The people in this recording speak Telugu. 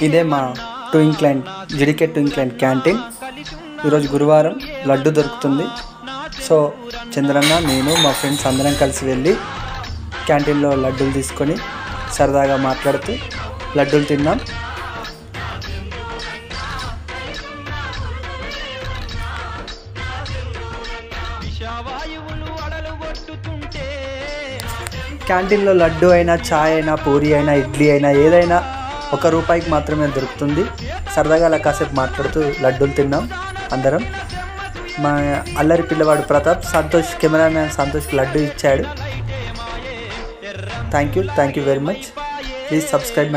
ఇదే మా ట్వింక్లైన్ జిడికే ట్వింక్లైన్ క్యాంటీన్. ఈరోజు గురువారం లడ్డు దొరుకుతుంది. సో చంద్రన్న, నేను, మా ఫ్రెండ్స్ అందరం కలిసి వెళ్ళి క్యాంటీన్లో లడ్డూలు తీసుకొని సరదాగా మాట్లాడుతూ లడ్డూలు తిన్నాం. క్యాంటీన్లో లడ్డు అయినా, చాయ్ అయినా, పూరి అయినా, ఇడ్లీ అయినా ఏదైనా ₹1 మాత్రమే దొరుకుతుంది. సరదాగా అలా కాసేపు మాట్లాడుతూ లడ్డూలు తిన్నాం అందరం. మా అల్లరి పిల్లవాడు ప్రతాప్, సంతోష్, కెమెరామ్యాన్ సంతోష్కి లడ్డు ఇచ్చాడు. Thank you very much. Please subscribe.